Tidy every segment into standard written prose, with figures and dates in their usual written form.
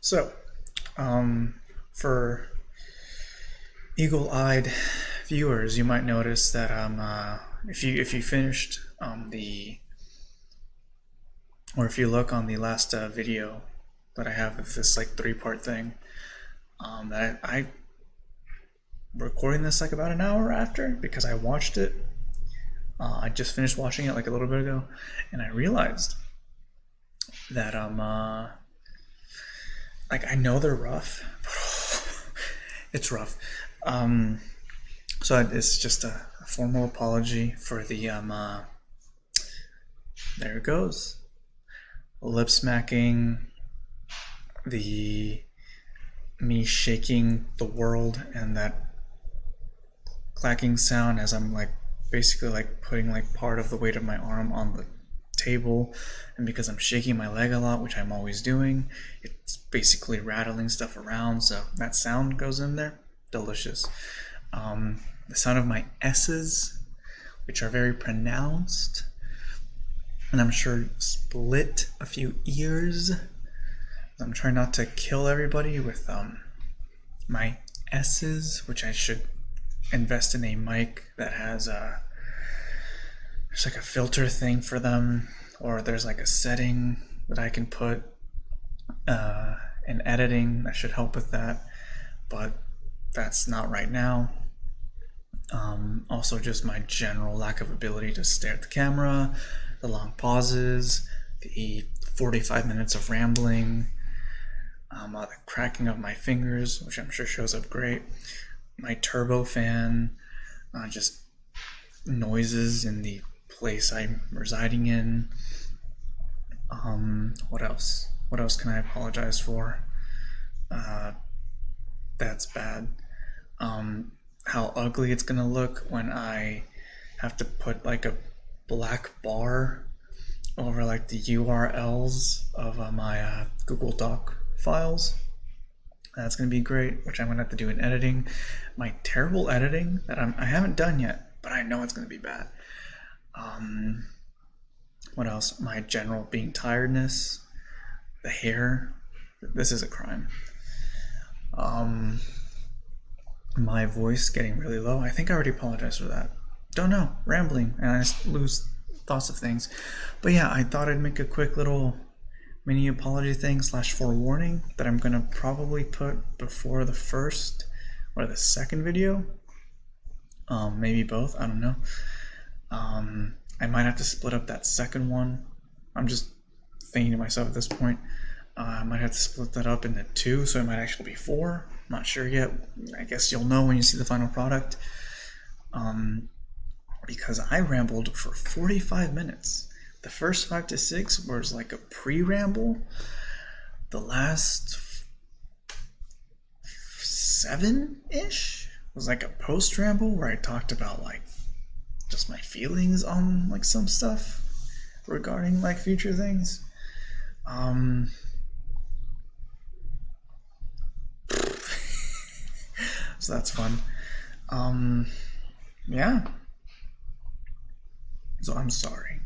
So, for eagle-eyed viewers, you might notice that if you finished if you look on the last video that I have of this like three-part thing, that I recording this like about an hour after because I watched it. I just finished watching it like a little bit ago, and I realized that like I know they're rough, but it's rough. So it's just a formal apology for the there it goes, lip smacking, the me shaking the world, and that clacking sound as I'm like basically like putting like part of the weight of my arm on the table, and because I'm shaking my leg a lot, which I'm always doing, it's basically rattling stuff around, so that sound goes in there. Delicious. The sound of my S's, which are very pronounced, and I'm sure split a few ears. I'm trying not to kill everybody with my S's, which I should invest in a mic that has there's like a filter thing for them, or there's like a setting that I can put in editing that should help with that, but that's not right now. Also just my general lack of ability to stare at the camera, the long pauses, the 45 minutes of rambling, the cracking of my fingers, which I'm sure shows up great, my turbo fan, just noises in the place I'm residing in. What else? What else can I apologize for? That's bad. How ugly it's gonna look when I have to put like a black bar over like the URLs of my Google Doc files. That's gonna be great, which I'm gonna have to do in editing. My terrible editing that I haven't done yet, but I know it's gonna be bad. What else? My general being tiredness, the hair. This is a crime. My voice getting really low. I think I already apologized for that. Don't know. Rambling, and I just lose thoughts of things. But yeah, I thought I'd make a quick little mini apology thing / forewarning that I'm gonna probably put before the first or the second video. Maybe both. I don't know. I might have to split up that second one. I'm just thinking to myself at this point. I might have to split that up into two, so it might actually be four. I'm not sure yet. I guess you'll know when you see the final product. Because I rambled for 45 minutes. The first 5 to 6 was like a pre-ramble. The last 7-ish was like a post-ramble where I talked about like just my feelings on like some stuff regarding like future things. So that's fun. Yeah. So I'm sorry.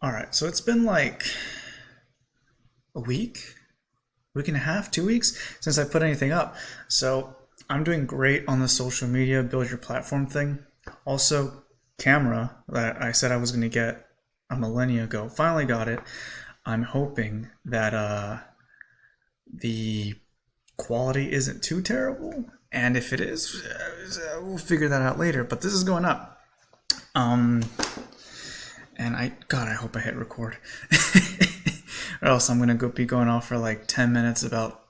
Alright, so it's been like a week and a half, 2 weeks since I put anything up. So I'm doing great on the social media build your platform thing. Also, camera that I said I was going to get a millennia ago, finally got it. I'm hoping that the quality isn't too terrible, and if it is, we'll figure that out later, but this is going up. And I hope I hit record. Or else I'm going to be going off for like 10 minutes about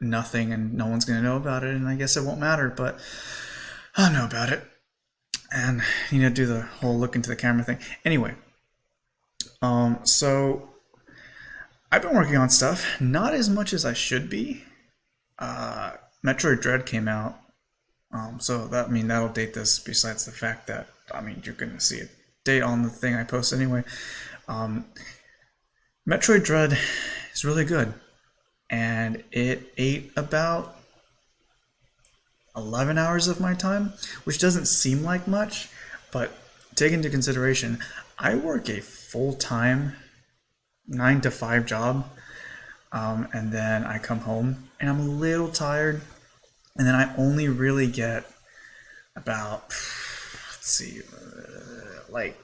nothing and no one's going to know about it, and I guess it won't matter, but I'll know about it. And you need to do the whole look into the camera thing. Anyway, so I've been working on stuff, not as much as I should be. Metroid Dread came out So that, I mean, that'll date this. Besides the fact that, I mean, you're gonna see a date on the thing I post anyway. Metroid Dread is really good, and it ate about 11 hours of my time, which doesn't seem like much, but take into consideration, I work a full-time 9 to 5 job, and then I come home and I'm a little tired, and then I only really get about, let's see, like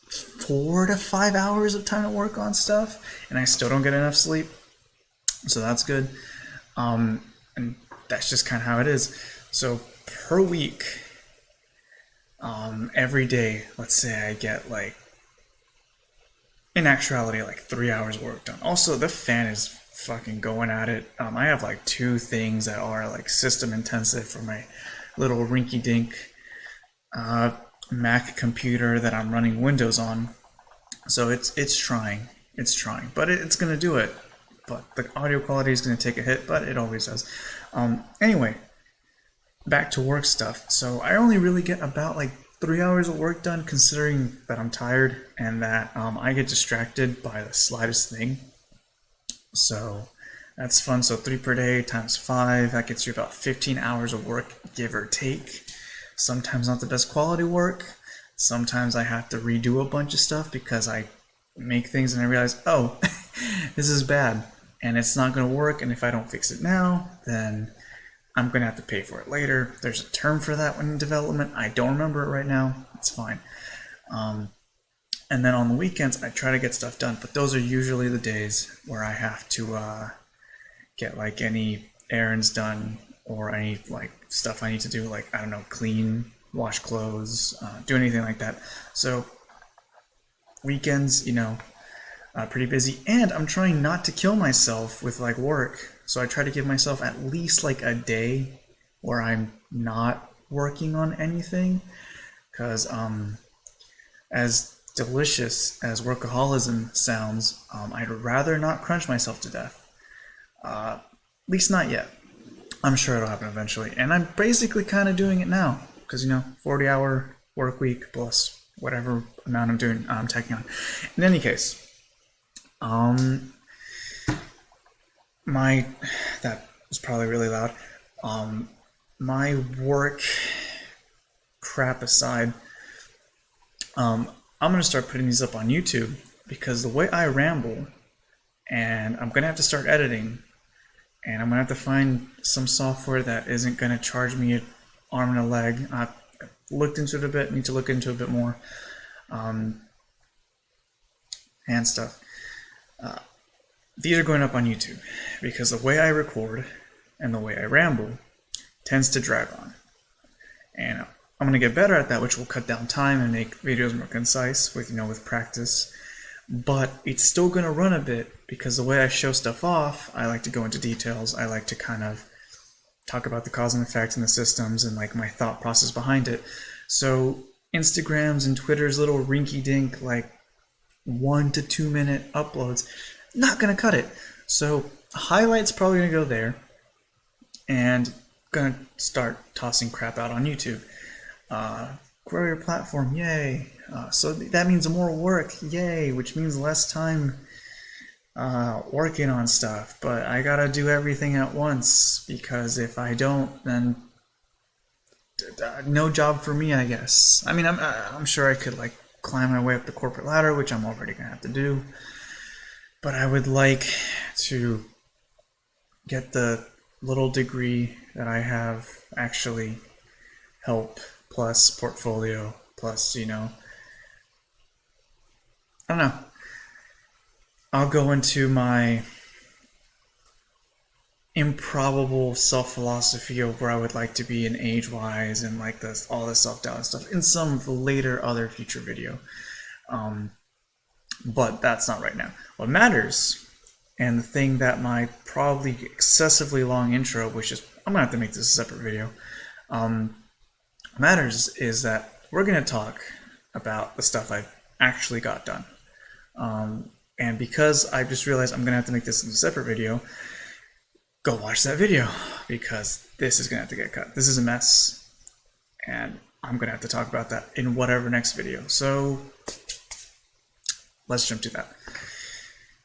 4 to 5 hours of time to work on stuff, and I still don't get enough sleep, so that's good. And that's just kind of how it is. So per week, every day, let's say I get like, in actuality, like 3 hours work done. Also, the fan is fucking going at it. I have like 2 things that are like system intensive for my little rinky-dink Mac computer that I'm running Windows on. So it's trying, but it's gonna do it. But the audio quality is gonna take a hit, but it always does. Anyway, back to work stuff. So I only really get about like 3 hours of work done, considering that I'm tired and that I get distracted by the slightest thing. So that's fun. So 3 per day times 5, that gets you about 15 hours of work, give or take. Sometimes not the best quality work. Sometimes I have to redo a bunch of stuff because I make things and I realize, oh, this is bad and it's not going to work. And if I don't fix it now, then I'm going to have to pay for it later. There's a term for that when in development. I don't remember it right now. It's fine. And then on the weekends, I try to get stuff done. But those are usually the days where I have to get like any errands done or any like stuff I need to do, like, I don't know, clean, wash clothes, do anything like that. So weekends, pretty busy. And I'm trying not to kill myself with like work. So I try to give myself at least like a day where I'm not working on anything, because as delicious as workaholism sounds, I'd rather not crunch myself to death. At least not yet. I'm sure it'll happen eventually, and I'm basically kind of doing it now, because 40-hour work week plus whatever amount I'm tacking on. In any case, that was probably really loud. My work crap aside, I'm gonna start putting these up on YouTube, because the way I ramble, and I'm gonna have to start editing, and I'm gonna have to find some software that isn't gonna charge me an arm and a leg. I've looked into it a bit, need to look into it a bit more, and stuff. These are going up on YouTube because the way I record and the way I ramble tends to drag on. And I'm going to get better at that, which will cut down time and make videos more concise with practice. But it's still going to run a bit because the way I show stuff off, I like to go into details. I like to kind of talk about the cause and effect and the systems and like my thought process behind it. So Instagram's and Twitter's little rinky-dink like 1 to 2 minute uploads, not gonna cut it. So highlights probably gonna go there, and gonna start tossing crap out on YouTube. Grow your platform, yay. So that means more work, yay, which means less time working on stuff. But I gotta do everything at once, because if I don't, then no job for me, I guess. I mean, I'm sure I could like climb my way up the corporate ladder, which I'm already gonna have to do. But I would like to get the little degree that I have actually help, plus portfolio, plus, I don't know. I'll go into my improbable self-philosophy of where I would like to be in age-wise and like all this self-doubt and stuff in some later other future video. But that's not right now. What matters, and the thing that my probably excessively long intro, which is, I'm gonna have to make this a separate video, matters is that we're gonna talk about the stuff I've actually got done. And because I just realized I'm gonna have to make this in a separate video, go watch that video, because this is going to have to get cut. This is a mess, and I'm going to have to talk about that in whatever next video. So let's jump to that.